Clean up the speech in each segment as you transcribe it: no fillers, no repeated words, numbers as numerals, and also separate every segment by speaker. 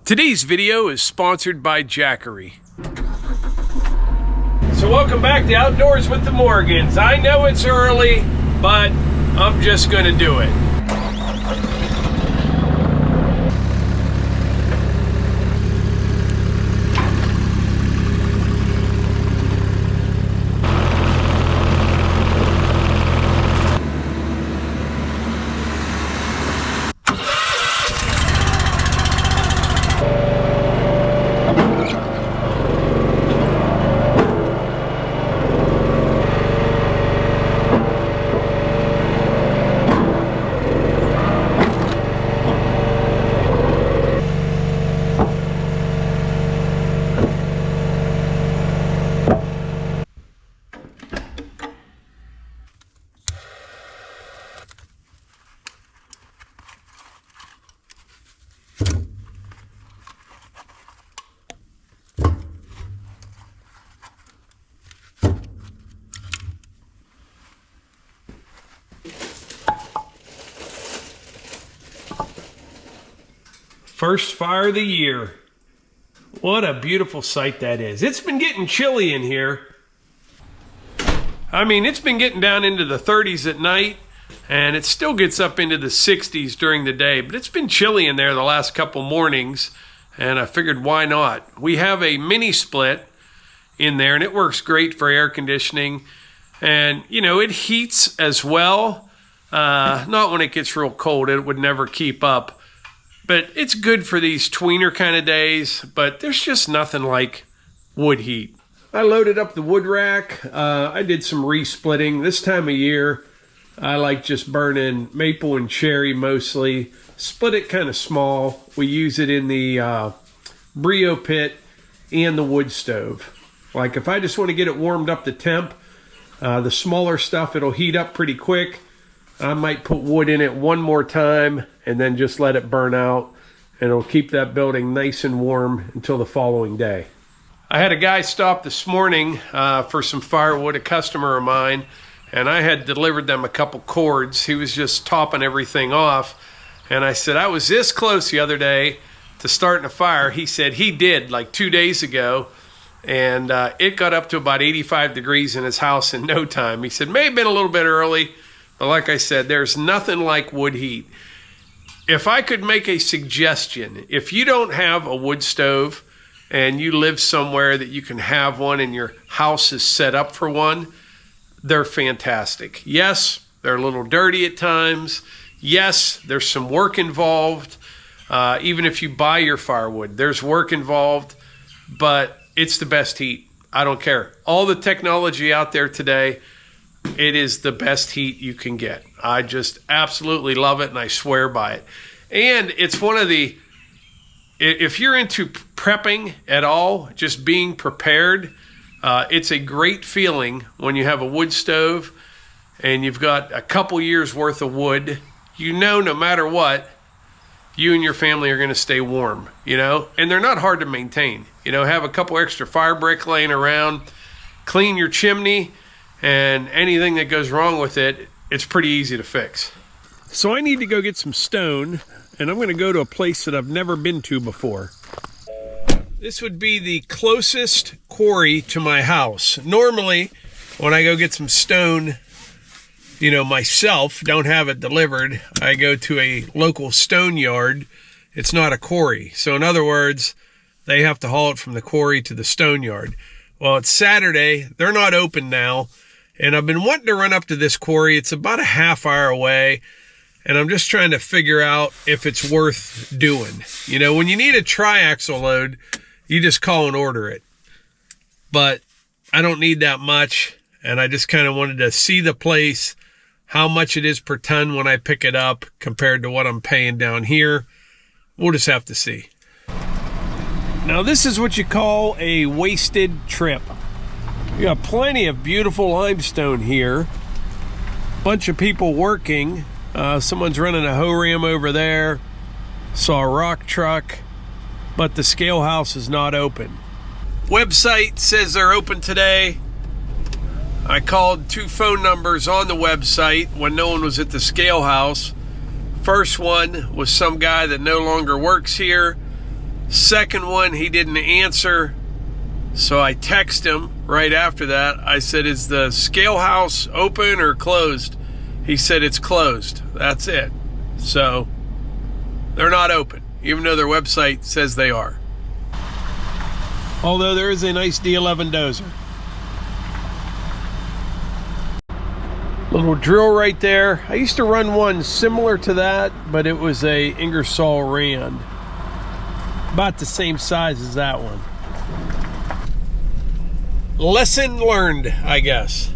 Speaker 1: Today's video is sponsored by Jackery. So welcome back to Outdoors with the Morgans. I know it's early, but I'm just gonna do it. First fire of the year. What a beautiful sight that is. It's been getting chilly in here. I mean, it's been getting down into the 30s at night, and it still gets up into the 60s during the day, but it's been chilly in there the last couple mornings, and I figured why not? We have a mini split in there, and it works great for air conditioning, and you know, it heats as well. Not when it gets real cold, it would never keep up. But it's good for these tweener kind of days, but there's just nothing like wood heat. I loaded up the wood rack. I did some re-splitting. This time of year, I like just burning maple and cherry mostly. Split it kind of small. We use it in the Brio pit and the wood stove. Like if I just want to get it warmed up to temp, the smaller stuff, it'll heat up pretty quick. I might put wood in it one more time and then just let it burn out, and it'll keep that building nice and warm until the following day. I had a guy stop this morning for some firewood, a customer of mine, and I had delivered them a couple cords. He was just topping everything off, and I said, I was this close the other day to starting a fire. He said he did like 2 days ago, and it got up to about 85 degrees in his house in no time. He said, may have been a little bit early, but like I said, there's nothing like wood heat. If I could make a suggestion, if you don't have a wood stove and you live somewhere that you can have one and your house is set up for one, they're fantastic. Yes, they're a little dirty at times. Yes, there's some work involved. Even if you buy your firewood, there's work involved, but it's the best heat. I don't care. All the technology out there today, it is the best heat you can get. I just absolutely love it, and I swear by it. And it's one of the, if you're into prepping at all, just being prepared, it's a great feeling when you have a wood stove and you've got a couple years worth of wood. You know, no matter what, you and your family are going to stay warm, you know, and they're not hard to maintain. You know, have a couple extra fire brick laying around, clean your chimney, and anything that goes wrong with it, it's pretty easy to fix. So I need to go get some stone, and I'm going to go to a place that I've never been to before. This would be the closest quarry to my house. Normally, when I go get some stone, you know, myself, don't have it delivered, I go to a local stone yard. It's not a quarry. So in other words, they have to haul it from the quarry to the stone yard. Well, it's Saturday. They're not open now. And I've been wanting to run up to this quarry. It's about a half hour away. And I'm just trying to figure out if it's worth doing. You know, when you need a triaxle load, you just call and order it. But I don't need that much. And I just kind of wanted to see the place, how much it is per ton when I pick it up compared to what I'm paying down here. We'll just have to see. Now this is what you call a wasted trip. You got plenty of beautiful limestone here. Bunch of people working. Someone's running a hoe ram over there. Saw a rock truck, but the scale house is not open. Website says they're open today. I called 2 phone numbers on the website when no one was at the scale house. First one was some guy that no longer works here. Second one, he didn't answer. So I text him right after that. I said, is the scale house open or closed? He said it's closed. That's it. So they're not open, even though their website says they are. Although there is a nice D11 dozer. Little drill right there. I used to run one similar to that, but it was a Ingersoll Rand. About the same size as that one. Lesson learned, I guess.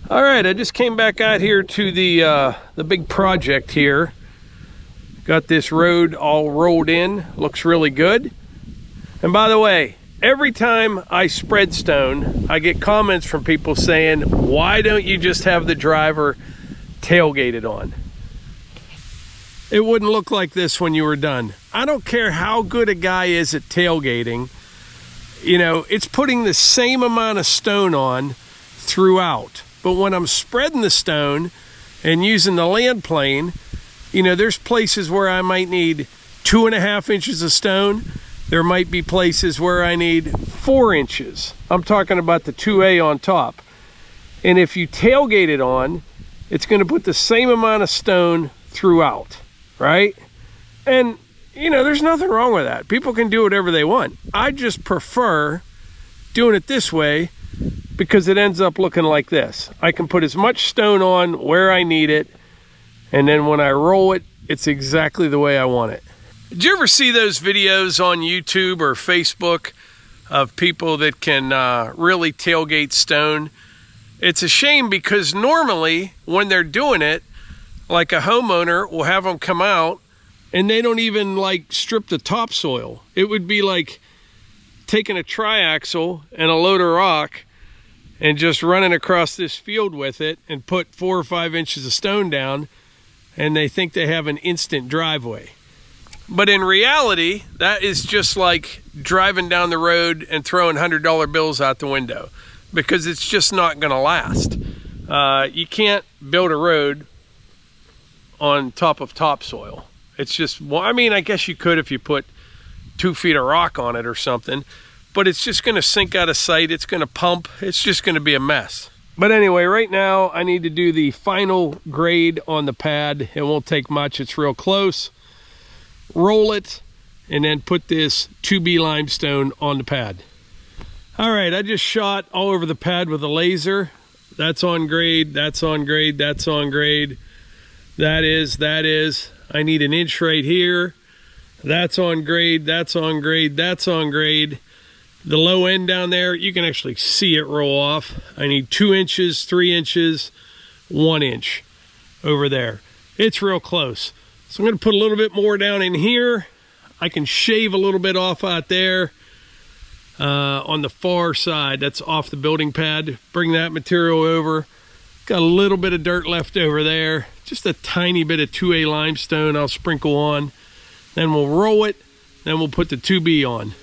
Speaker 1: All right, I just came back out here to the big project here. Got this road all rolled in, looks really good. And by the way, every time I spread stone, I get comments from people saying, why don't you just have the driver tailgated on? It wouldn't look like this when you were done. I don't care how good a guy is at tailgating, you know, it's putting the same amount of stone on throughout. But when I'm spreading the stone and using the land plane, you know, there's places where I might need 2.5 inches of stone. There might be places where I need 4 inches. I'm talking about the 2A on top. And if you tailgate it on, it's going to put the same amount of stone throughout, right? And, you know, there's nothing wrong with that. People can do whatever they want. I just prefer doing it this way because it ends up looking like this. I can put as much stone on where I need it, and then when I roll it, it's exactly the way I want it. Did you ever see those videos on YouTube or Facebook of people that can really tailgate stone? It's a shame because normally when they're doing it, like a homeowner will have them come out and they don't even like strip the topsoil. It would be like taking a triaxle and a load of rock and just running across this field with it and put 4 or 5 inches of stone down, and they think they have an instant driveway. But in reality, that is just like driving down the road and throwing $100 bills out the window, because it's just not going to last. You can't build a road on top of topsoil. It's just, well, I mean, I guess you could if you put 2 feet of rock on it or something, but it's just going to sink out of sight. It's going to pump. It's just going to be a mess. But anyway, right now I need to do the final grade on the pad. It won't take much. It's real close. Roll it and then put this 2B limestone on the pad. All right, I just shot all over the pad with a laser. That's on grade, that's on grade, that's on grade. That is. I need an inch right here. That's on grade, that's on grade, that's on grade. The low end down there, you can actually see it roll off. I need 2 inches, 3 inches, 1 inch over there. It's real close. So I'm gonna put a little bit more down in here. I can shave a little bit off out there on the far side. That's off the building pad. Bring that material over. Got a little bit of dirt left over there. Just a tiny bit of 2A limestone I'll sprinkle on. Then we'll roll it. Then we'll put the 2B on.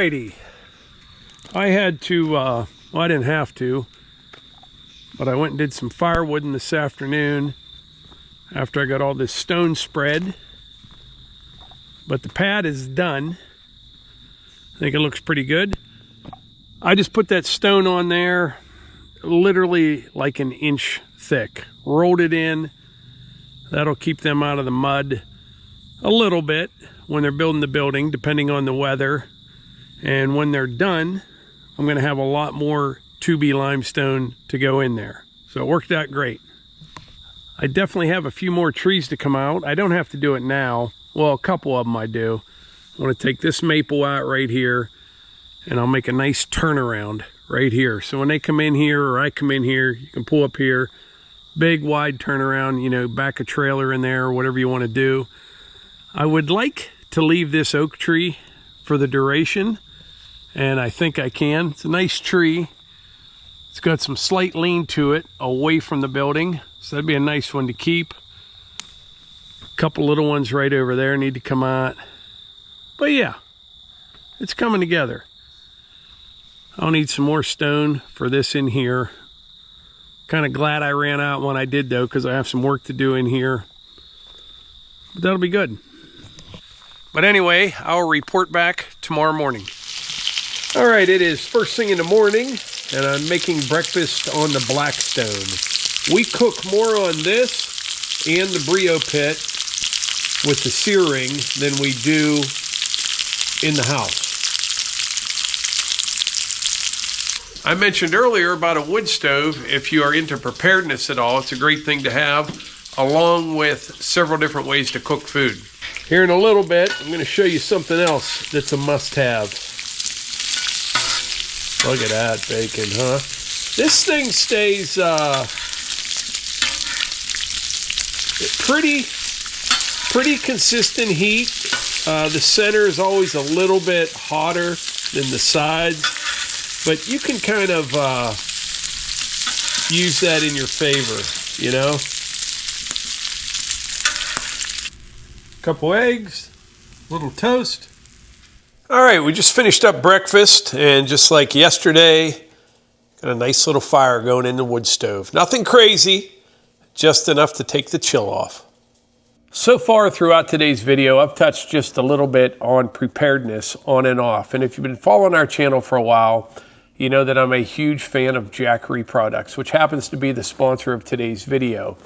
Speaker 1: Alrighty. I had to, well, I didn't have to, but I went and did some firewood this afternoon after I got all this stone spread. But the pad is done. I think it looks pretty good. I just put that stone on there, literally like an inch thick. Rolled it in. That'll keep them out of the mud a little bit when they're building the building, depending on the weather. And when they're done, I'm going to have a lot more 2B limestone to go in there. So it worked out great. I definitely have a few more trees to come out. I don't have to do it now. Well, a couple of them I do. I want to take this maple out right here, and I'll make a nice turnaround right here. So when they come in here, or I come in here, you can pull up here. Big, wide turnaround, you know, back a trailer in there, or whatever you want to do. I would like to leave this oak tree for the duration, and I think I can. It's a nice tree. It's got some slight lean to it away from the building, so that'd be a nice one to keep. A couple little ones right over there need to come out. But yeah, it's coming together. I'll need some more stone for this in here. Kind of glad I ran out when I did though, because I have some work to do in here. But that'll be good. But anyway, I'll report back tomorrow morning. All right, it is first thing in the morning, and I'm making breakfast on the Blackstone. We cook more on this and the Brio pit with the searing than we do in the house. I mentioned earlier about a wood stove. If you are into preparedness at all, it's a great thing to have, along with several different ways to cook food. Here in a little bit, I'm going to show you something else that's a must-have. Look at that bacon, huh? This thing stays pretty consistent heat. The center is always a little bit hotter than the sides, but you can kind of use that in your favor, you know? Couple eggs, little toast. All right, we just finished up breakfast, and just like yesterday, got a nice little fire going in the wood stove. Nothing crazy, just enough to take the chill off. So far throughout today's video, I've touched just a little bit on preparedness on and off. And if you've been following our channel for a while, you know that I'm a huge fan of Jackery products, which happens to be the sponsor of today's video.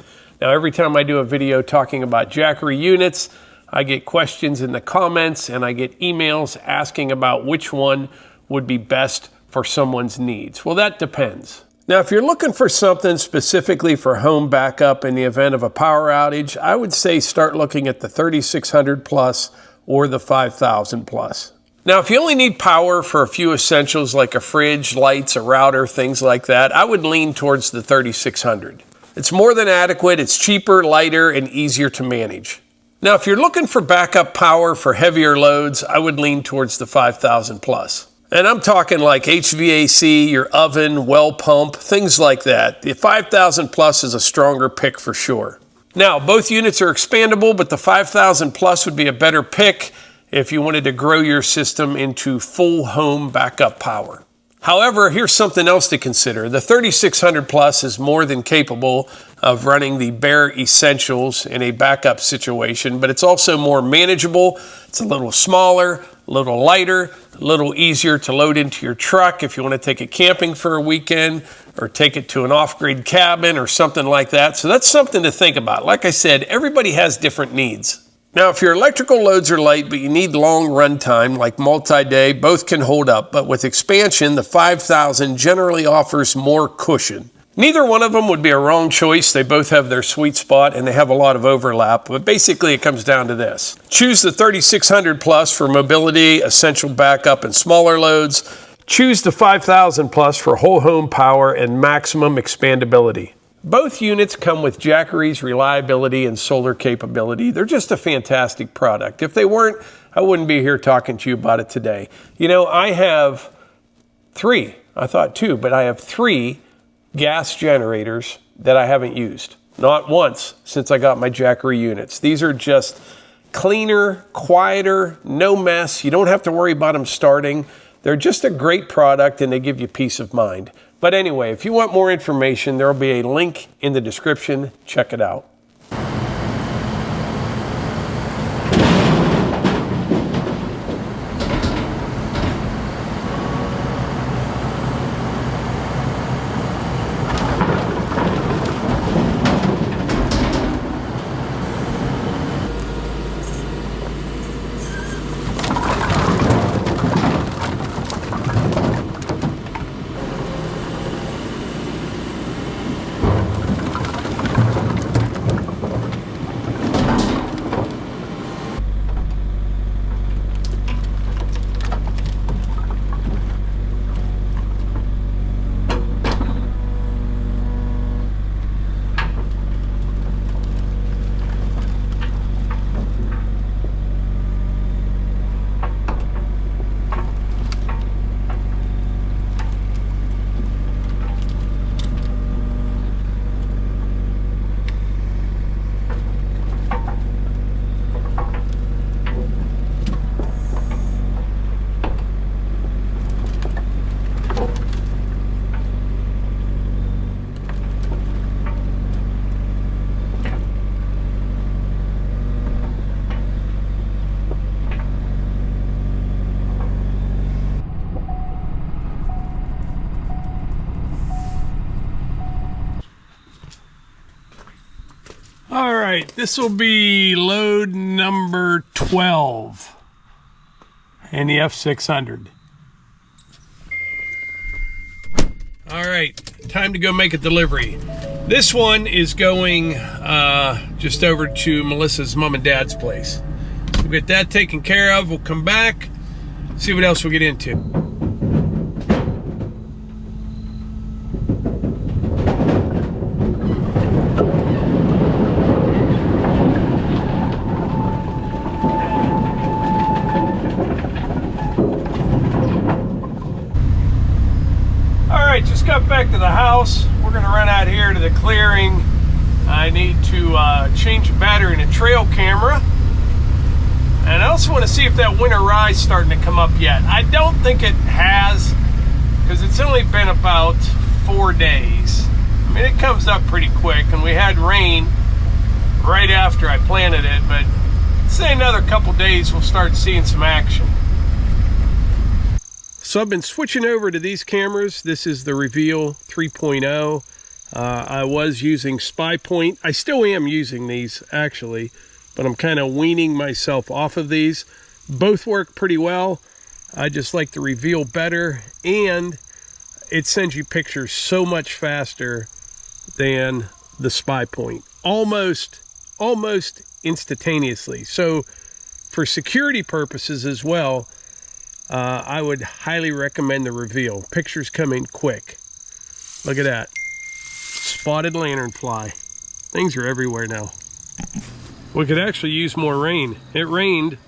Speaker 1: Now, every time I do a video talking about Jackery units, I get questions in the comments and I get emails asking about which one would be best for someone's needs. Well, that depends. Now, if you're looking for something specifically for home backup in the event of a power outage, I would say start looking at the 3600 plus or the 5000 plus. Now, if you only need power for a few essentials like a fridge, lights, a router, things like that, I would lean towards the 3600. It's more than adequate, it's cheaper, lighter, and easier to manage. Now, if you're looking for backup power for heavier loads, I would lean towards the 5000 plus. And I'm talking like HVAC, your oven, well pump, things like that. The 5000 plus is a stronger pick for sure. Now, both units are expandable, but the 5000 plus would be a better pick if you wanted to grow your system into full home backup power. However, here's something else to consider. The 3600 plus is more than capable of running the bare essentials in a backup situation, but it's also more manageable. It's a little smaller, a little lighter, a little easier to load into your truck if you want to take it camping for a weekend or take it to an off-grid cabin or something like that. So that's something to think about. Like I said, everybody has different needs. Now, if your electrical loads are light, but you need long run time, like multi-day, both can hold up. But with expansion, the 5000 generally offers more cushion. Neither one of them would be a wrong choice. They both have their sweet spot and they have a lot of overlap. But basically, it comes down to this. Choose the 3600 plus for mobility, essential backup, and smaller loads. Choose the 5000 plus for whole home power and maximum expandability. Both units come with Jackery's reliability and solar capability. They're just a fantastic product. If they weren't, I wouldn't be here talking to you about it today. You know, I have three, I thought two, but I have three gas generators that I haven't used. Not once since I got my Jackery units. These are just cleaner, quieter, no mess. You don't have to worry about them starting. They're just a great product and they give you peace of mind. But anyway, if you want more information, there will be a link in the description. Check it out. All right, this will be load number 12 in the F600. All right, time to go make a delivery. This one is going just over to Melissa's mom and dad's place. We'll get that taken care of. We'll come back, see what else we'll get into. Just got back to the house. We're gonna run out here to the clearing. I need to change a battery in a trail camera. And I also want to see if that winter rye is starting to come up yet. I don't think it has, because it's only been about 4 days. I mean, it comes up pretty quick, and we had rain right after I planted it, but say another couple days we'll start seeing some action. So I've been switching over to these cameras. This is the Reveal 3.0. I was using Spy Point. I still am using these actually, but I'm kind of weaning myself off of these. Both work pretty well. I just like the Reveal better, and it sends you pictures so much faster than the Spy Point. Almost instantaneously. So for security purposes as well, I would highly recommend the Reveal. Pictures come in quick. Look at that. Spotted lanternfly. Things are everywhere now. We could actually use more rain. It rained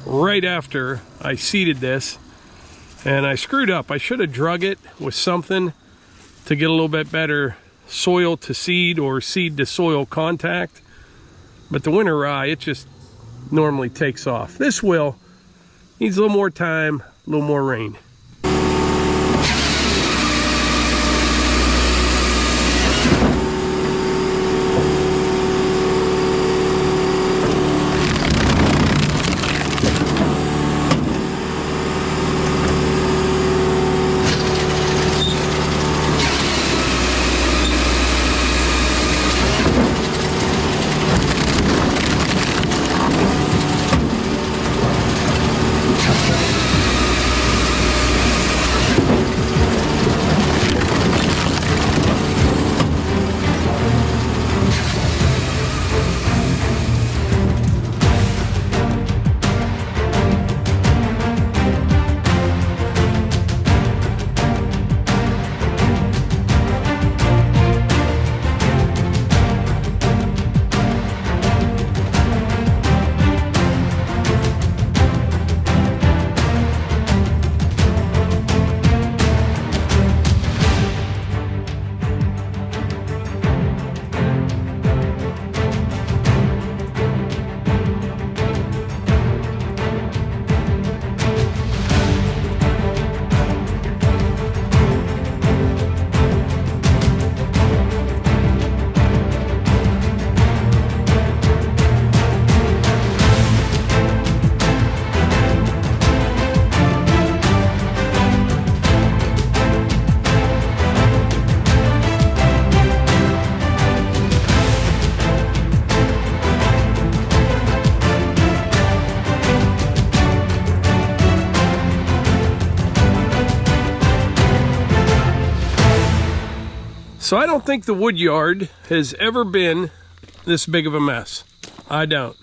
Speaker 1: right after I seeded this, and I screwed up. I should have drug it with something to get a little bit better soil to seed or seed to soil contact. But the winter rye, it just normally takes off. This will. Needs a little more time, a little more rain. So I don't think the wood yard has ever been this big of a mess. I don't.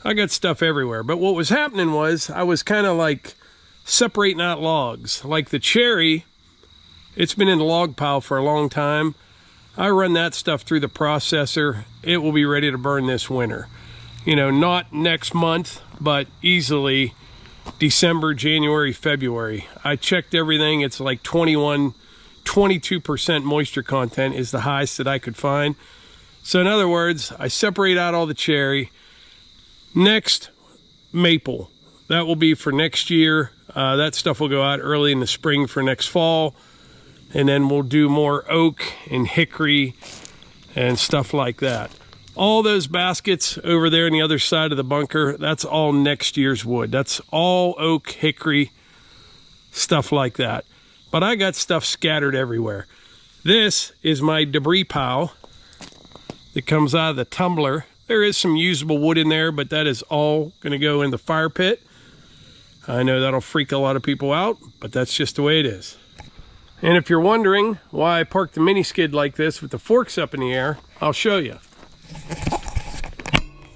Speaker 1: I got stuff everywhere. But what was happening was I was kind of like separating out logs. Like the cherry, it's been in the log pile for a long time. I run that stuff through the processor. It will be ready to burn this winter. You know, not next month, but easily December, January, February. I checked everything. It's like 22% moisture content is the highest that I could find. So in other words, I separate out all the cherry. Next, maple. That will be for next year. That stuff will go out early in the spring for next fall. And then we'll do more oak and hickory and stuff like that. All those baskets over there on the other side of the bunker, that's all next year's wood. That's all oak, hickory, stuff like that. But I got stuff scattered everywhere. This is my debris pile that comes out of the tumbler. There is some usable wood in there, but that is all going to go in the fire pit. I know that'll freak a lot of people out, but that's just the way it is. And if you're wondering why I parked the mini skid like this with the forks up in the air, I'll show you.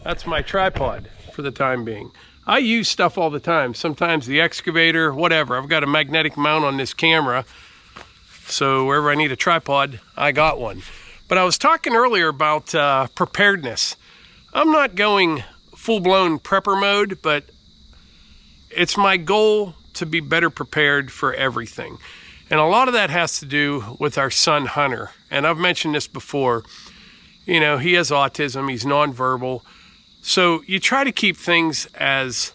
Speaker 1: That's my tripod for the time being. I use stuff all the time. Sometimes the excavator, whatever. I've got a magnetic mount on this camera. So wherever I need a tripod, I got one. But I was talking earlier about preparedness. I'm not going full-blown prepper mode, but it's my goal to be better prepared for everything. And a lot of that has to do with our son, Hunter. And I've mentioned this before. You know, he has autism. He's nonverbal. So you try to keep things as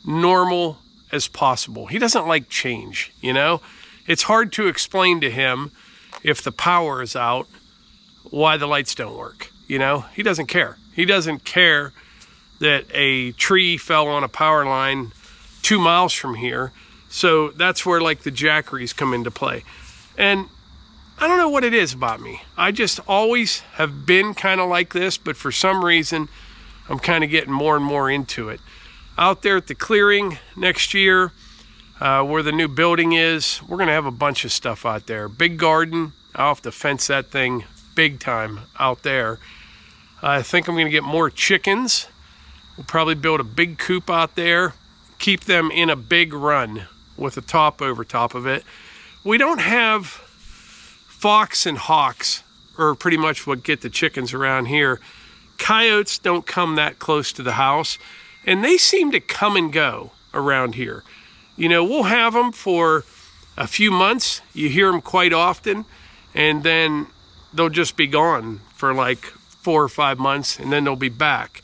Speaker 1: normal as possible. He doesn't like change, you know? It's hard to explain to him if the power is out, why the lights don't work, you know? He doesn't care. He doesn't care that a tree fell on a power line 2 miles from here. So that's where like the Jackeries come into play. And I don't know what it is about me. I just always have been kind of like this, but for some reason, I'm kind of getting more and more into it. Out there at the clearing next year, where the new building is, we're gonna have a bunch of stuff out there. Big garden, I'll have to fence that thing big time out there. I think I'm gonna get more chickens. We'll probably build a big coop out there, keep them in a big run with a top over top of it. We don't have fox and hawks, or pretty much what get the chickens around here. Coyotes don't come that close to the house, and they seem to come and go around here. You know, we'll have them for a few months. You hear them quite often, and then they'll just be gone for like 4 or 5 months, and then they'll be back.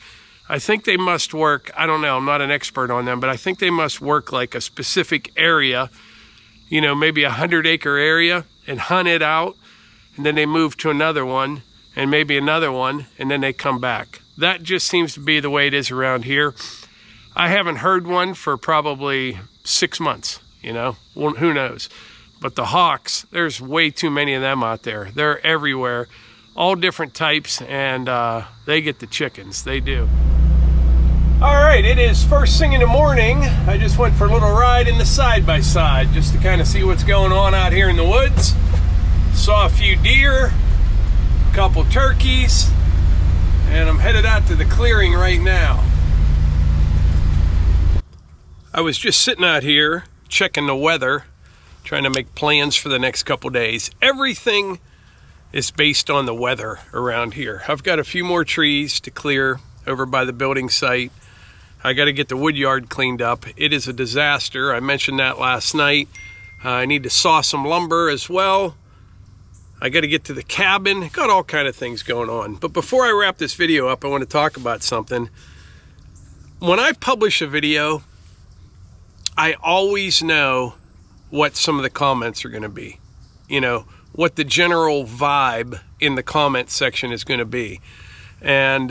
Speaker 1: I think they must work, I don't know, I'm not an expert on them, but I think they must work like a specific area, you know, maybe a 100-acre area, and hunt it out, and then they move to another one, and maybe another one, and then they come back. That just seems to be the way it is around here. I haven't heard one for probably 6 months, you know, well, who knows. But the hawks, there's way too many of them out there. They're everywhere, all different types, and they get the chickens, they do. All right, it is first thing in the morning. I just went for a little ride in the side-by-side just to kind of see what's going on out here in the woods. Saw a few deer, a couple turkeys, and I'm headed out to the clearing right now. I was just sitting out here checking the weather, trying to make plans for the next couple days. Everything is based on the weather around here. I've got a few more trees to clear over by the building site. I got to get the wood yard cleaned up. It is a disaster. I mentioned that last night. I need to saw some lumber as well. I got to get to the cabin. Got all kind of things going on. But before I wrap this video up, I want to talk about something. When I publish a video, I always know what some of the comments are going to be. You know, what the general vibe in the comment section is going to be. And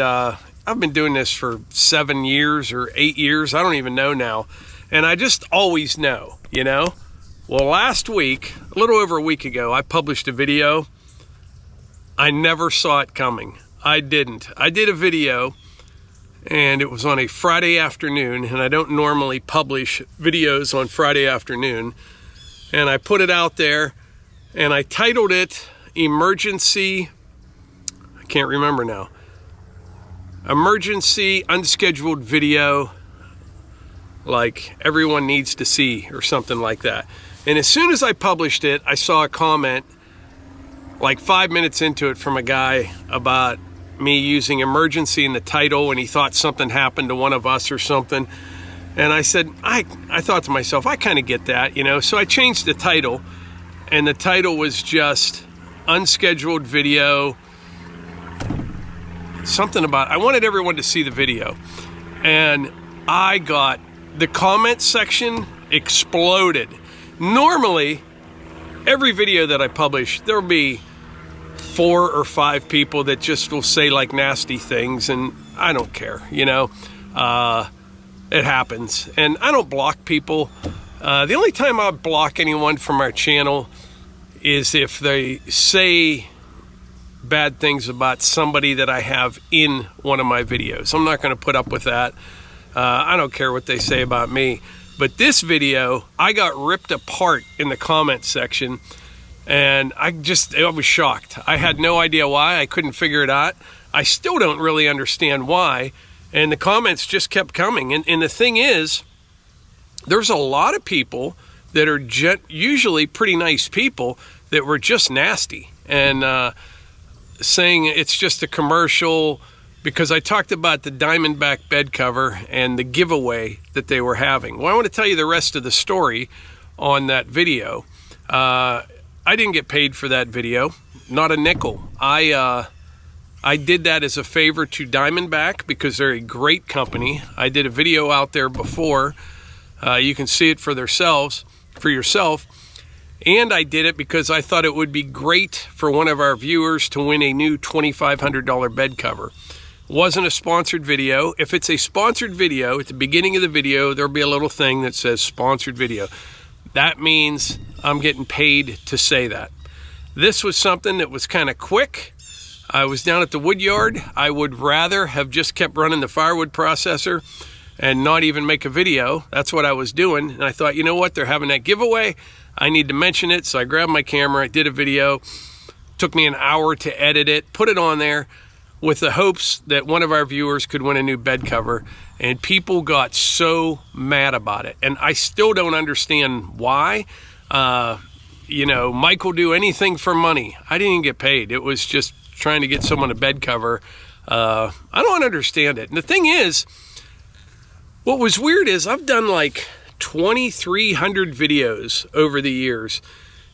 Speaker 1: I've been doing this for 7 years or 8 years. I don't even know now. And I just always know, you know. Well, last week, a little over a week ago, I published a video. I never saw it coming. I didn't. I did a video, and it was on a Friday afternoon, and I don't normally publish videos on Friday afternoon. And I put it out there, and I titled it Emergency, I can't remember now, Emergency Unscheduled Video like everyone needs to see, or something like that. And as soon as I published it, I saw a comment like 5 minutes into it from a guy about me using emergency in the title, and he thought something happened to one of us or something. And I said, I thought to myself, I kind of get that, you know. So I changed the title, and the title was just Unscheduled Video, something about, I wanted everyone to see the video. And I got, the comment section exploded. Normally, every video that I publish, there'll be 4 or 5 people that just will say like nasty things, and I don't care, you know. It happens, and I don't block people. The only time I block anyone from our channel is if they say bad things about somebody that I have in one of my videos. I'm not going to put up with that. I don't care what they say about me. But this video, I got ripped apart in the comment section, and I was shocked. I had no idea why. I couldn't figure it out. I still don't really understand why. And the comments just kept coming. And the thing is, there's a lot of people that are usually pretty nice people that were just nasty and saying it's just a commercial, because I talked about the Diamondback bed cover and the giveaway that they were having. Well, I want to tell you the rest of the story on that video. I didn't get paid for that video, not a nickel. I did that as a favor to Diamondback because they're a great company. I did a video out there before. You can see it for yourself. And I did it because I thought it would be great for one of our viewers to win a new $2,500 bed cover. Wasn't a sponsored video. If it's a sponsored video, at the beginning of the video, there'll be a little thing that says sponsored video. That means I'm getting paid to say that. This was something that was kind of quick. I was down at the woodyard. I would rather have just kept running the firewood processor and not even make a video. That's what I was doing. And I thought, you know what? They're having that giveaway. I need to mention it. So I grabbed my camera. I did a video. Took me an hour to edit it, put it on there, with the hopes that one of our viewers could win a new bed cover. And people got so mad about it. And I still don't understand why. You know, Mike will do anything for money. I didn't even get paid. It was just trying to get someone a bed cover. I don't understand it. And the thing is, what was weird is I've done like 2,300 videos over the years,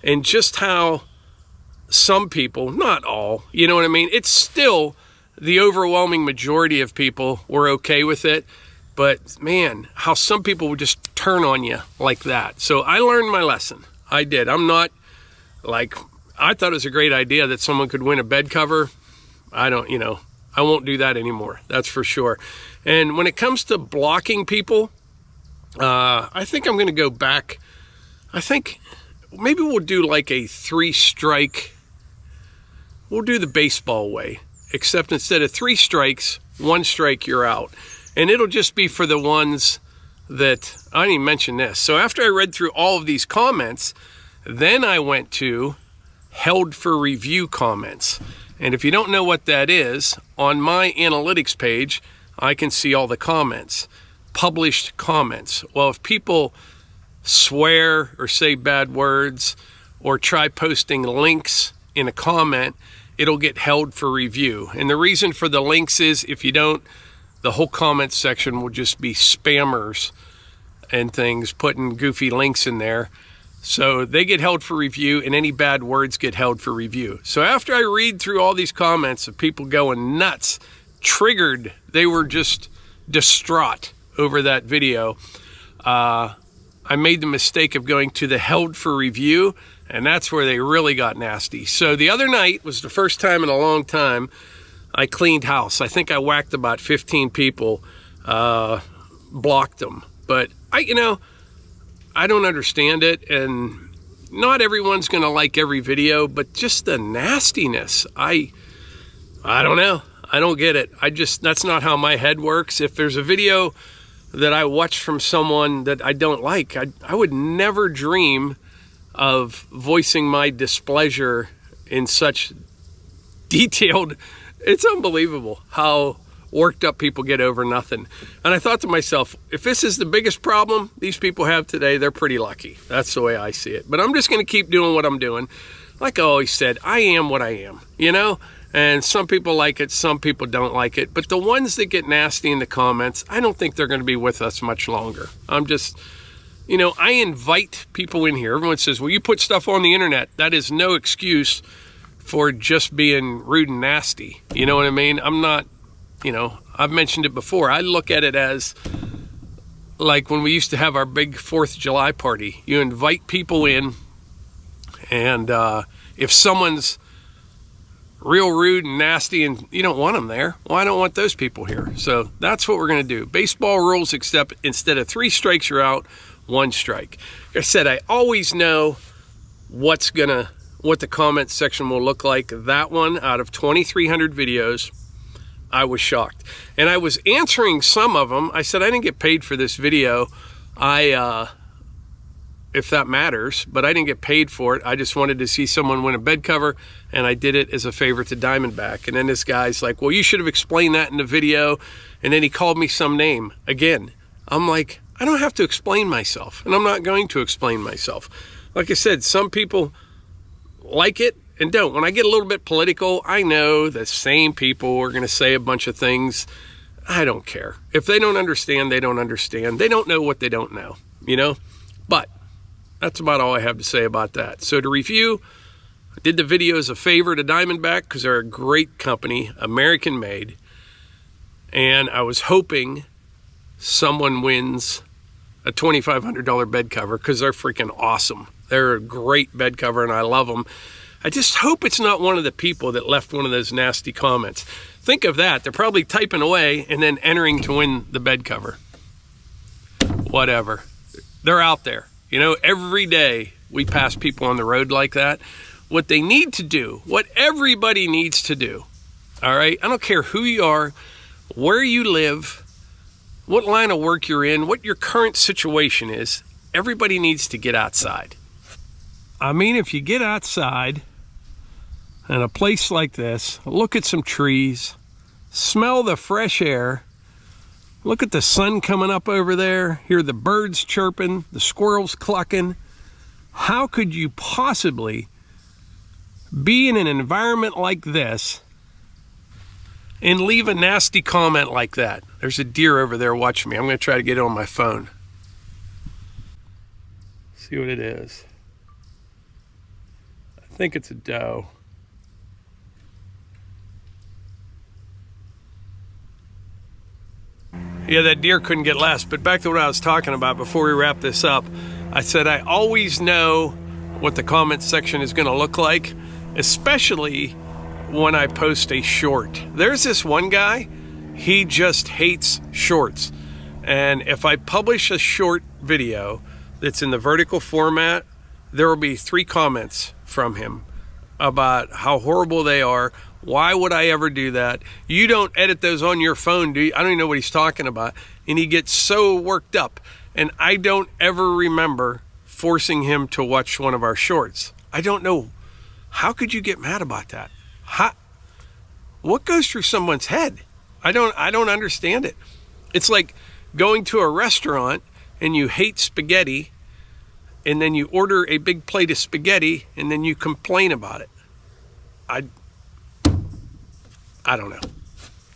Speaker 1: and just how some people, not all, you know what I mean? It's still the overwhelming majority of people were okay with it, but man, how some people would just turn on you like that. So I learned my lesson. I did. I'm not like, I thought it was a great idea that someone could win a bed cover. I don't, you know, I won't do that anymore. That's for sure. And when it comes to blocking people, I think I'm going to go back. I think maybe we'll do like a 3-strike. We'll do the baseball way, except instead of 3 strikes, 1 strike, you're out. And it'll just be for the ones that, I didn't even mention this. So after I read through all of these comments, then I went to held for review comments. And if you don't know what that is, on my analytics page, I can see all the comments, published comments. Well, if people swear or say bad words or try posting links in a comment, it'll get held for review. And the reason for the links is if you don't, the whole comment section will just be spammers and things putting goofy links in there. So they get held for review, and any bad words get held for review. So after I read through all these comments of people going nuts, triggered, they were just distraught over that video, I made the mistake of going to the held for review, and that's where they really got nasty. So the other night was the first time in a long time I cleaned house. I think I whacked about 15 people, blocked them. But I don't understand it, and not everyone's gonna like every video, but just the nastiness, I don't know. I don't get it. That's not how my head works. If there's a video that I watch from someone that I don't like, I would never dream of voicing my displeasure in such detailed, it's unbelievable how worked up people get over nothing. And I thought to myself, if this is the biggest problem these people have today, they're pretty lucky. That's the way I see it. But I'm just going to keep doing what I'm doing. Like I always said, I am what I am, you know? And some people like it, some people don't like it. But the ones that get nasty in the comments, I don't think they're going to be with us much longer. I'm just, you know, I invite people in here. Everyone says, well, you put stuff on the internet. That is no excuse for just being rude and nasty. You know what I mean? I'm not, you know, I've mentioned it before. I look at it as like when we used to have our big 4th of July party. You invite people in, and if someone's real rude and nasty and you don't want them there, well, I don't want those people here. So that's what we're going to do. Baseball rules, except instead of 3 strikes you're out, 1 strike. Like I said, I always know what the comment section will look like. That one, out of 2,300 videos, I was shocked. And I was answering some of them. I said, I didn't get paid for this video. If that matters, but I didn't get paid for it. I just wanted to see someone win a bed cover, and I did it as a favor to Diamondback. And then this guy's like, well, you should have explained that in the video. And then he called me some name again. I'm like, I don't have to explain myself, and I'm not going to explain myself. Like I said, some people like it and don't. When I get a little bit political, I know the same people are going to say a bunch of things. I don't care. If they don't understand, they don't understand. They don't know what they don't know, you know? But that's about all I have to say about that. So to review, I did the video as a favor to Diamondback because they're a great company, American made. And I was hoping someone wins a $2,500 bed cover because they're freaking awesome. They're a great bed cover and I love them. I just hope it's not one of the people that left one of those nasty comments. Think of that. They're probably typing away and then entering to win the bed cover. Whatever. They're out there. You know, every day we pass people on the road like that. What they need to do, what everybody needs to do, all right? I don't care who you are, where you live, what line of work you're in, what your current situation is. Everybody needs to get outside. I mean, if you get outside in a place like this, look at some trees, smell the fresh air, look at the sun coming up over there, hear the birds chirping, the squirrels clucking. How could you possibly be in an environment like this and leave a nasty comment like that? There's a deer over there watching me. I'm going to try to get it on my phone. See what it is. I think it's a doe. Yeah, that deer couldn't get less. But back to what I was talking about before we wrap this up. I said I always know what the comment section is going to look like, especially when I post a short. There's this one guy, he just hates shorts. And if I publish a short video that's in the vertical format, there will be 3 comments from him about how horrible they are. Why would I ever do that? You don't edit those on your phone, do you? I don't even know what he's talking about. And he gets so worked up. And I don't ever remember forcing him to watch one of our shorts. I don't know. How could you get mad about that? What goes through someone's head? I don't understand it. It's like going to a restaurant and you hate spaghetti, and then you order a big plate of spaghetti and then you complain about it. I don't know.